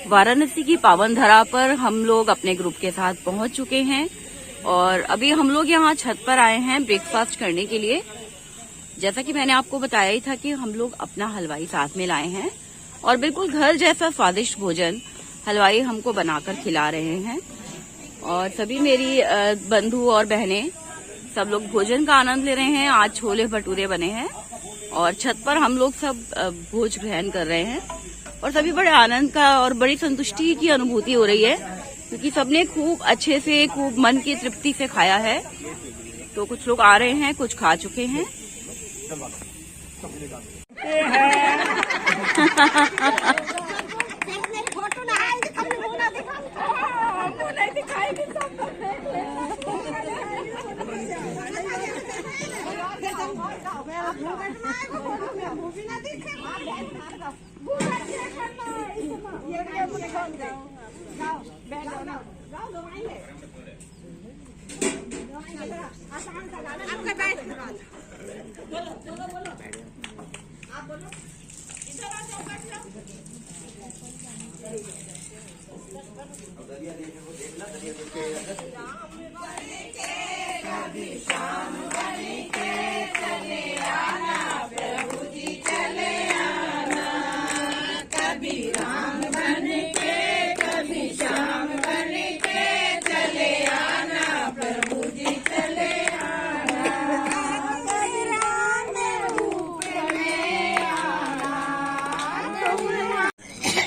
वाराणसी की पावन धरा पर हम लोग अपने ग्रुप के साथ पहुंच चुके हैं और अभी हम लोग यहाँ छत पर आए हैं ब्रेकफास्ट करने के लिए। जैसा कि मैंने आपको बताया ही था कि हम लोग अपना हलवाई साथ में लाए हैं और बिल्कुल घर जैसा स्वादिष्ट भोजन हलवाई हमको बनाकर खिला रहे हैं। और सभी मेरी बंधु और बहनें सब लोग भोजन का आनंद ले रहे हैं। आज छोले भटूरे बने हैं और छत पर हम लोग सब भोज ग्रहण कर रहे हैं और सभी बड़े आनंद का और बड़ी संतुष्टि की अनुभूति हो रही है क्योंकि सबने खूब अच्छे से खूब मन की तृप्ति से खाया है। तो कुछ लोग आ रहे हैं, कुछ खा चुके हैं।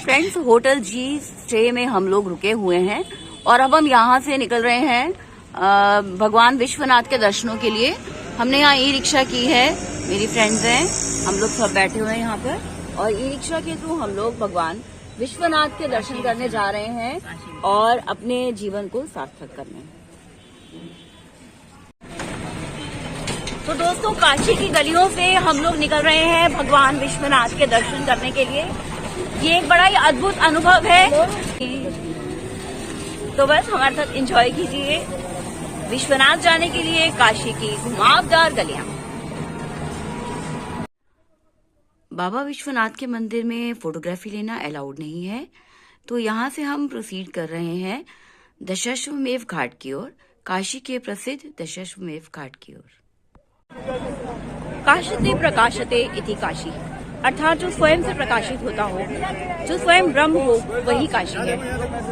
फ्रेंड्स, होटल जी स्टे में हम लोग रुके हुए हैं और अब हम यहाँ से निकल रहे हैं भगवान विश्वनाथ के दर्शनों के लिए। हमने यहाँ ई रिक्शा की है, मेरी फ्रेंड्स हैं, हम लोग सब बैठे हुए हैं यहाँ पर और ई रिक्शा के थ्रू हम लोग भगवान विश्वनाथ के दर्शन करने जा रहे हैं और अपने जीवन को सार्थक करने। तो दोस्तों, काशी की गलियों से हम लोग निकल रहे हैं भगवान विश्वनाथ के दर्शन करने के लिए। ये एक बड़ा ही अद्भुत अनुभव है। तो बस हमारे साथ एंजॉय कीजिए विश्वनाथ जाने के लिए काशी की घुमावदार गलियां। बाबा विश्वनाथ के मंदिर में फोटोग्राफी लेना अलाउड नहीं है, तो यहाँ से हम प्रोसीड कर रहे हैं दशाश्वमेध घाट की ओर, काशी के प्रसिद्ध दशाश्वमेध घाट की ओर। काशते प्रकाशते इति काशी, अर्थात जो स्वयं से प्रकाशित होता हो, जो स्वयं ब्रह्म हो, वही काशी है।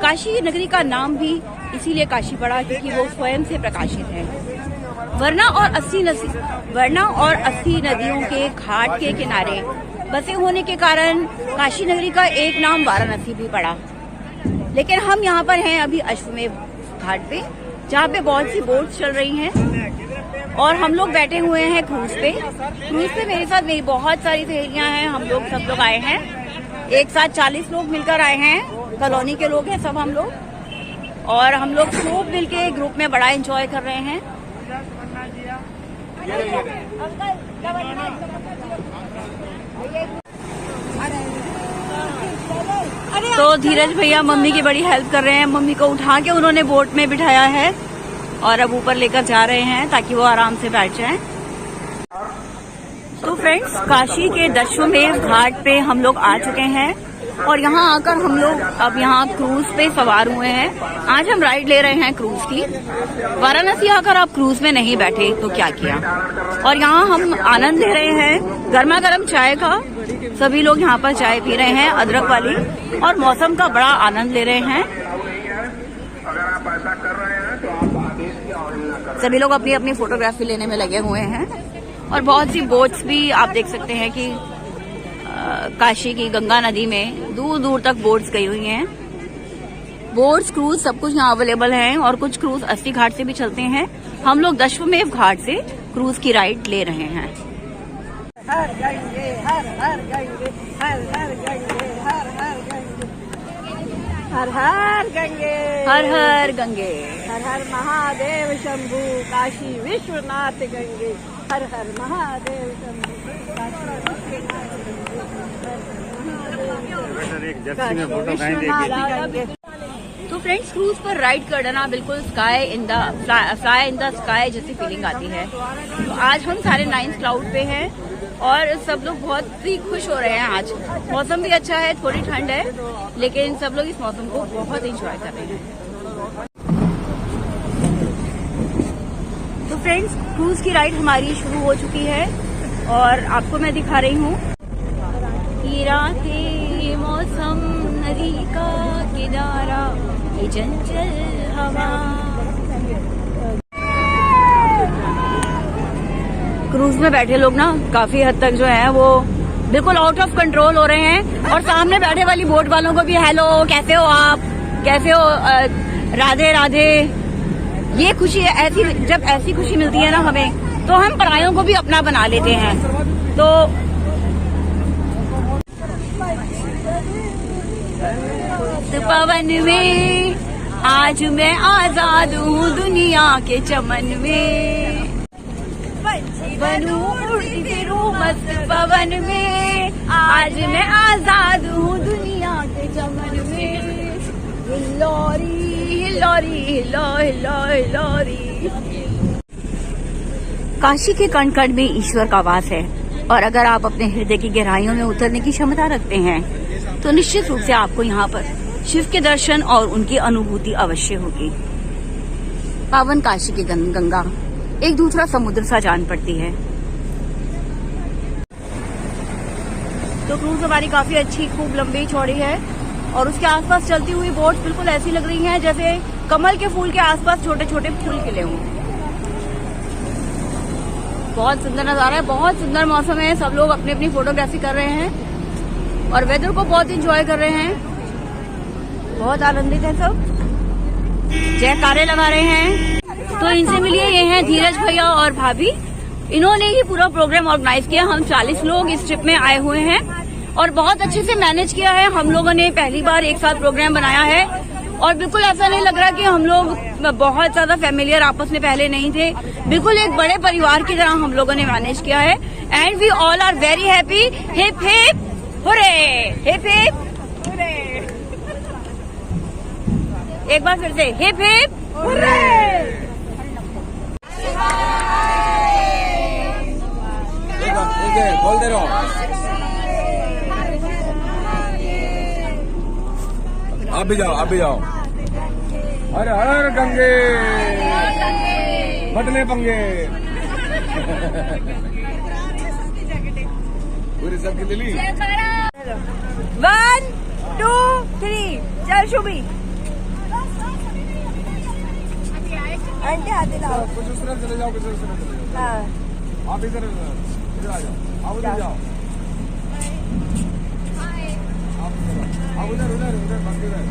काशी नगरी का नाम भी इसीलिए काशी पड़ा क्योंकि वो स्वयं से प्रकाशित है। वरना और 80 नदियों के घाट के किनारे बसे होने के कारण काशी नगरी का एक नाम वाराणसी भी पड़ा। लेकिन हम यहाँ पर हैं अभी अश्वमेध घाट पे, जहाँ पे बहुत सी बोट्स चल रही हैं और हम लोग बैठे हुए हैं क्रूज पे। क्रूज पे मेरे साथ मेरी बहुत सारी सहेलियां हैं, हम लोग सब लोग आए हैं, एक साथ 40 लोग मिलकर आए हैं, कॉलोनी के लोग हैं सब हम लोग, और हम लोग खूब मिलके ग्रुप में बड़ा एंजॉय कर रहे हैं। तो धीरज भैया मम्मी की बड़ी हेल्प कर रहे हैं, मम्मी को उठा के उन्होंने बोट में बिठाया है और अब ऊपर लेकर जा रहे हैं ताकि वो आराम से बैठ जाएं। तो फ्रेंड्स, काशी के दशाश्वमेध घाट पे हम लोग आ चुके हैं और यहाँ आकर हम लोग अब यहाँ क्रूज पे सवार हुए हैं। आज हम राइड ले रहे हैं क्रूज की। वाराणसी आकर आप क्रूज में नहीं बैठे तो क्या किया। और यहाँ हम आनंद ले रहे हैं गर्मा गर्म चाय का। सभी लोग यहाँ पर चाय पी रहे हैं अदरक वाली और मौसम का बड़ा आनंद ले रहे हैं। सभी लोग अपनी अपनी फोटोग्राफी लेने में लगे हुए हैं और बहुत सी बोट्स भी आप देख सकते हैं कि काशी की गंगा नदी में दूर दूर तक बोट्स गई हुई हैं। बोट्स, क्रूज सब कुछ यहाँ अवेलेबल है और कुछ क्रूज 80 घाट से भी चलते हैं। हम लोग दशाश्वमेध घाट से क्रूज की राइड ले रहे हैं। हर गंगे हर हर गंगे हर हर गंगे हर हर गंगे हर हर गंगे हर हर गंगे हर हर महादेव शंभू काशी विश्वनाथ गंगे हर हर महादेव शंभू काशी विश्वनाथ। तो फ्रेंड्स, क्रूज पर राइड करना बिल्कुल फ्लाई इन द स्काई जैसी फीलिंग आती है। तो आज हम सारे 9th क्लाउड पे हैं और सब लोग बहुत ही खुश हो रहे हैं। आज मौसम भी अच्छा है, थोड़ी ठंड है, लेकिन सब लोग इस मौसम को बहुत एंजॉय कर रहे हैं। तो फ्रेंड्स, क्रूज की राइड हमारी शुरू हो चुकी है और आपको मैं दिखा रही हूँ ये रातें, मौसम, नदी का किनारा, ये चंचल हवा। क्रूज में बैठे लोग ना काफी हद तक जो है वो बिल्कुल आउट ऑफ कंट्रोल हो रहे हैं। और सामने बैठे वाली बोट वालों को भी हेलो, कैसे हो आप, कैसे हो, राधे राधे। ये खुशी है, ऐसी जब ऐसी खुशी मिलती है ना हमें, तो हम परायों को भी अपना बना लेते हैं। तो पवन में आज मैं आजाद हूँ, दुनिया के चमन में बनूं उड़ती फिरूं मस्त पवन में, आज मैं आजाद हूँ दुनिया के चमन में। हिलोरी हिलोरी हिलो हिलो हिलोरी। काशी के कण कण में ईश्वर का वास है, और अगर आप अपने हृदय की गहराइयों में उतरने की क्षमता रखते हैं तो निश्चित रूप से आपको यहाँ पर शिव के दर्शन और उनकी अनुभूति अवश्य होगी। पावन काशी की गंगा एक दूसरा समुद्र सा जान पड़ती है। तो क्रूज हमारी काफी अच्छी, खूब लंबी चौड़ी है और उसके आसपास चलती हुई बोट बिल्कुल ऐसी लग रही हैं जैसे कमल के फूल के आसपास छोटे छोटे फूल खिले हों। बहुत सुंदर नजारा है, बहुत सुंदर मौसम है। सब लोग अपनी अपनी फोटोग्राफी कर रहे हैं और वेदर को बहुत एंजॉय कर रहे हैं। बहुत आनंदित है सब, जयकारे लगा रहे हैं। तो इनसे मिलिए, ये हैं धीरज भैया और भाभी। इन्होंने ही पूरा प्रोग्राम ऑर्गेनाइज किया। हम 40 लोग इस ट्रिप में आए हुए हैं और बहुत अच्छे से मैनेज किया है। हम लोगों ने पहली बार एक साथ प्रोग्राम बनाया है और बिल्कुल ऐसा नहीं लग रहा कि हम लोग बहुत ज्यादा फैमिलियर आपस में पहले नहीं थे। बिल्कुल एक बड़े परिवार की तरह हम लोगों ने मैनेज किया है। And we all are very happy. Hip hip hurray, hip hip hurray. एक बार फिर से हिप हिप हुर्रे। बोल दे रहा आप भी जाओ, आप भी जाओ। हर हर गंगे बदले पंगे। पूरी सबकी दिली। 1 2 3 चल शुभी। आंटी हाथी लाओ। कुछ उस तरफ चले जाओ, कुछ उस तरफ चले जाओ। हाँ, आप इधर आ जाओ, आप उधर जाओ। आप उधर उधर उधर बस इधर,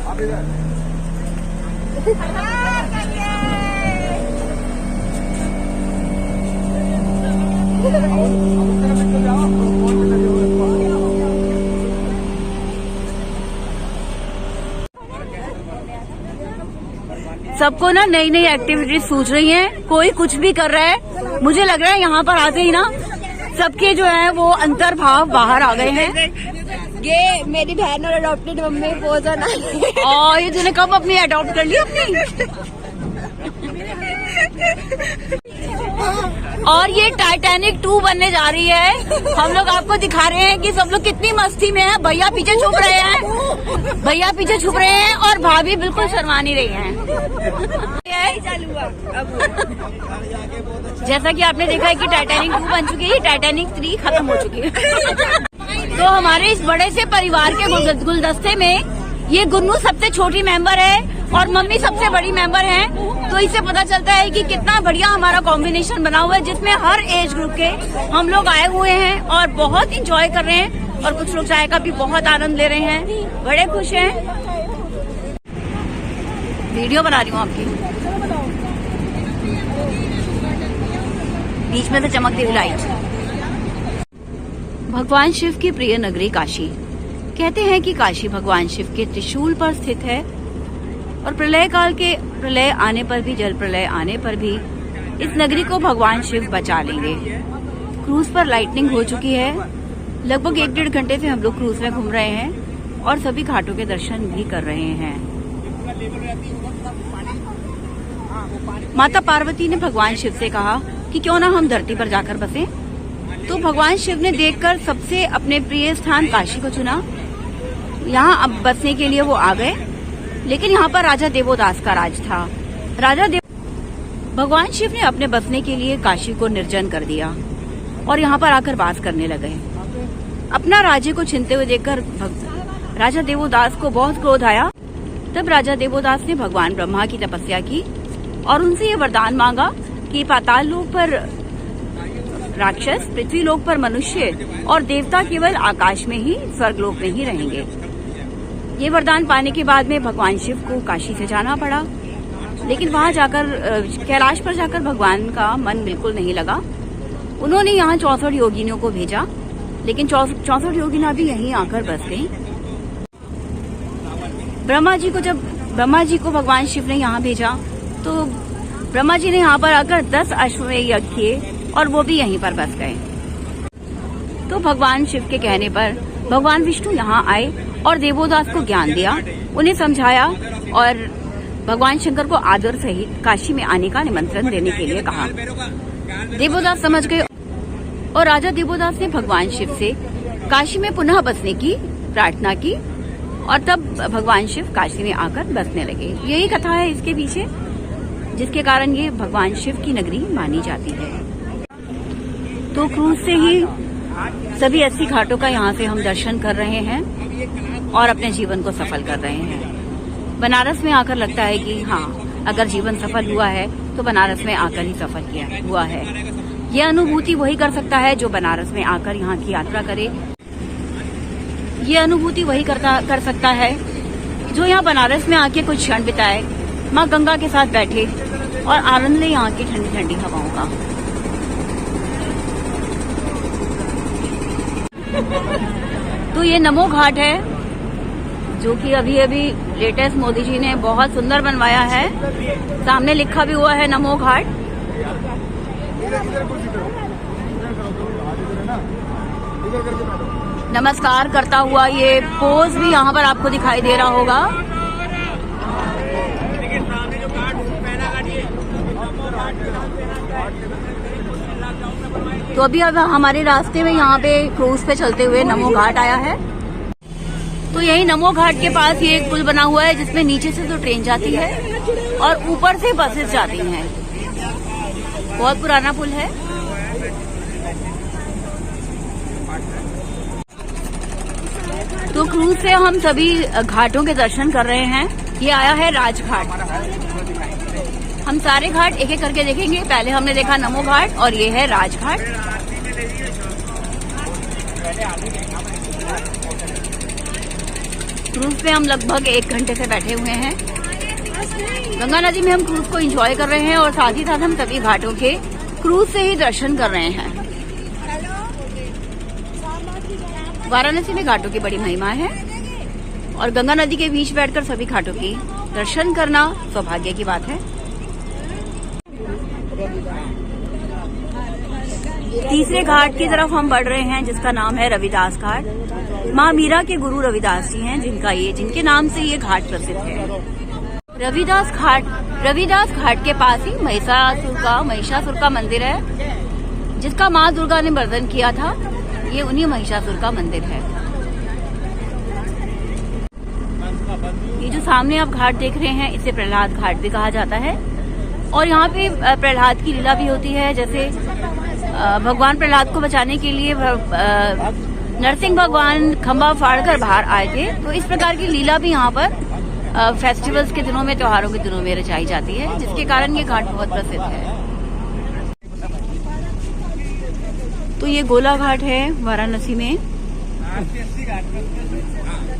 आप इधर। सबको ना नई नई एक्टिविटीज सूझ रही हैं। कोई कुछ भी कर रहा है। मुझे लग रहा है यहाँ पर आते ही ना सबके जो है वो अंतर्भाव बाहर आ गए हैं। ये मेरी बहन और अडॉप्टेड मम्मी पोजन और ये तूने कब अपनी अडॉप्ट कर ली अपनी? और ये टाइटैनिक 2 बनने जा रही है। हम लोग आपको दिखा रहे हैं कि सब लोग कितनी मस्ती में हैं। भैया पीछे छुप रहे हैं, भैया पीछे छुप रहे हैं और भाभी बिल्कुल शर्मा नहीं रही हैं। जैसा कि आपने देखा है कि टाइटैनिक 2 बन चुकी है, टाइटैनिक 3 खत्म हो चुकी है। तो हमारे इस बड़े से परिवार के गुलदस्ते में ये गुन्नू सबसे छोटी मेंबर है और मम्मी सबसे बड़ी मेंबर हैं। तो इससे पता चलता है कि कितना बढ़िया हमारा कॉम्बिनेशन बना हुआ है, जिसमें हर एज ग्रुप के हम लोग आए हुए हैं और बहुत इंजॉय कर रहे हैं। और कुछ लोग चाय का भी बहुत आनंद ले रहे हैं, बड़े खुश हैं। वीडियो बना रही हूँ आपकी, बीच में से चमकती हुई लाइट। भगवान शिव की प्रिय नगरी काशी। कहते हैं कि काशी भगवान शिव के त्रिशूल पर स्थित है और प्रलय काल के प्रलय आने पर भी, जल प्रलय आने पर भी इस नगरी को भगवान शिव बचा लेंगे। क्रूज पर लाइटनिंग हो चुकी है। लगभग 1-1.5 घंटे से हम लोग क्रूज में घूम रहे हैं और सभी घाटों के दर्शन भी कर रहे हैं। माता पार्वती ने भगवान शिव से कहा कि क्यों ना हम धरती पर जाकर बसें। तो भगवान शिव ने देखकर सबसे अपने प्रिय स्थान काशी को चुना। यहाँ अब बसने के लिए वो आ गए, लेकिन यहाँ पर राजा देवोदास का राज था। भगवान शिव ने अपने बसने के लिए काशी को निर्जन कर दिया और यहाँ पर आकर वास करने लगे। अपना राज्य को छीनते हुए देखकर राजा देवोदास को बहुत क्रोध आया। तब राजा देवोदास ने भगवान ब्रह्मा की तपस्या की और उनसे ये वरदान मांगा कि पाताल लोक पर राक्षस, पृथ्वी लोक पर मनुष्य और देवता केवल आकाश में ही, स्वर्गलोक में ही रहेंगे। ये वरदान पाने के बाद में भगवान शिव को काशी से जाना पड़ा, लेकिन वहां जाकर कैलाश पर जाकर भगवान का मन बिल्कुल नहीं लगा। उन्होंने यहाँ 64 योगिनियों को भेजा, लेकिन 64 योगिना भी यहीं आकर बस गई। ब्रह्मा जी को भगवान शिव ने यहाँ भेजा, तो ब्रह्मा जी ने यहाँ पर आकर 10 अश्वमेध यज्ञ किए और वो भी यहीं पर बस गए। तो भगवान शिव के कहने पर भगवान विष्णु यहाँ आए और देवोदास को ज्ञान दिया, उन्हें समझाया और भगवान शंकर को आदर सहित काशी में आने का निमंत्रण देने के लिए कहा। देवोदास समझ गए और राजा देवोदास ने भगवान शिव से काशी में पुनः बसने की प्रार्थना की और तब भगवान शिव काशी में आकर बसने लगे। यही कथा है इसके पीछे, जिसके कारण ये भगवान शिव की नगरी मानी जाती है। तो क्रूज से ही सभी 80 घाटों का यहाँ से हम दर्शन कर रहे हैं और अपने जीवन को सफल कर रहे हैं। बनारस में आकर लगता है कि हाँ, अगर जीवन सफल हुआ है तो बनारस में आकर ही सफल हुआ है। ये अनुभूति वही कर सकता है जो बनारस में आकर यहाँ की यात्रा करे। ये अनुभूति वही कर सकता है जो यहाँ बनारस में आके कुछ क्षण बिताए, माँ गंगा के साथ बैठे और आनंद ले यहाँ की ठंडी ठंडी हवाओं का। तो ये नमो घाट है, जो कि अभी अभी लेटेस्ट मोदी जी ने बहुत सुंदर बनवाया है। सामने लिखा भी हुआ है नमो घाट। नमस्कार करता हुआ ये पोज भी यहाँ पर आपको दिखाई दे रहा होगा। तो अभी अब हमारे रास्ते में यहाँ पे क्रूज पे चलते हुए नमो घाट आया है। तो यही नमो घाट के पास ये एक पुल बना हुआ है, जिसमें नीचे से तो ट्रेन जाती है और ऊपर से बसेस जाती हैं। बहुत पुराना पुल है। तो क्रूज से हम सभी घाटों के दर्शन कर रहे हैं। ये आया है राजघाट। हम सारे घाट एक एक करके देखेंगे। पहले हमने देखा नमो घाट और ये है राजघाट। क्रूज पे हम लगभग 1 घंटे से बैठे हुए हैं। गंगा नदी में हम क्रूज को एंजॉय कर रहे हैं और साथ ही साथ हम सभी घाटों के क्रूज से ही दर्शन कर रहे हैं। वाराणसी में घाटों की बड़ी महिमा है और गंगा नदी के बीच बैठकर सभी घाटों की दर्शन करना सौभाग्य की बात है। तीसरे घाट की तरफ हम बढ़ रहे हैं, जिसका नाम है रविदास घाट। माँ मीरा के गुरु रविदास जी हैं, जिनके नाम से ये घाट प्रसिद्ध है। रविदास घाट के पास ही महिषासुर का मंदिर है, जिसका माँ दुर्गा ने मर्दन किया था। ये उन्हीं महिषासुर का मंदिर है। ये जो सामने आप घाट देख रहे हैं, इसे प्रहलाद घाट भी कहा जाता है और यहाँ पे प्रहलाद की लीला भी होती है। जैसे भगवान प्रहलाद को बचाने के लिए नरसिंह भगवान खंबा फाड़कर बाहर आए थे, तो इस प्रकार की लीला भी यहाँ पर फेस्टिवल्स के दिनों में, त्योहारों के दिनों में रचाई जाती है, जिसके कारण ये घाट बहुत प्रसिद्ध है। तो ये गोला घाट है वाराणसी में।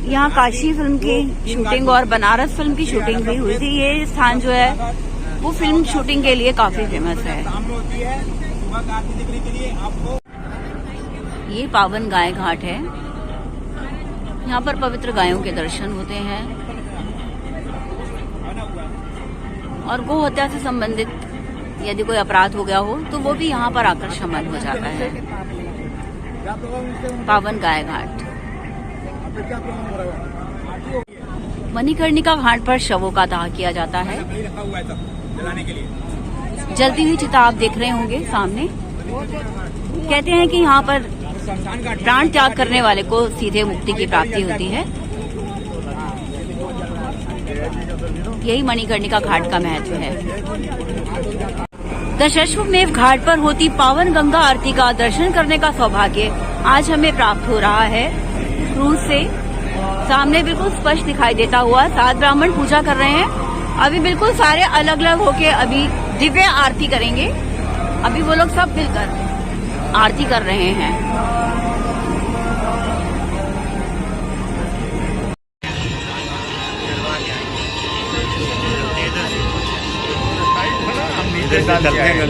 यहाँ काशी फिल्म की शूटिंग और बनारस फिल्म की शूटिंग भी हुई थी। ये स्थान जो है वो फिल्म शूटिंग के लिए काफी फेमस है। ये पावन गाय घाट है। यहाँ पर पवित्र गायों के दर्शन होते हैं और गौ हत्या से संबंधित यदि कोई अपराध हो गया हो तो वो भी यहाँ पर आकर शमन हो जाता है। पावन गाय घाट। मणिकर्णिका घाट पर शवों का दाह किया जाता है। जलती हुई चिता आप देख रहे होंगे सामने। कहते हैं कि यहाँ पर प्राण त्याग करने वाले को सीधे मुक्ति की प्राप्ति होती है। यही मणिकर्णिका घाट का महत्व है। दशाश्वमेध घाट पर होती पावन गंगा आरती का दर्शन करने का सौभाग्य आज हमें प्राप्त हो रहा है। क्रूज से सामने बिल्कुल स्पष्ट दिखाई देता हुआ 7 ब्राह्मण पूजा कर रहे हैं। अभी बिल्कुल सारे अलग अलग होके अभी दिव्य आरती करेंगे। अभी वो लोग सब मिलकर आरती कर रहे हैं। इधर से चलते हैं।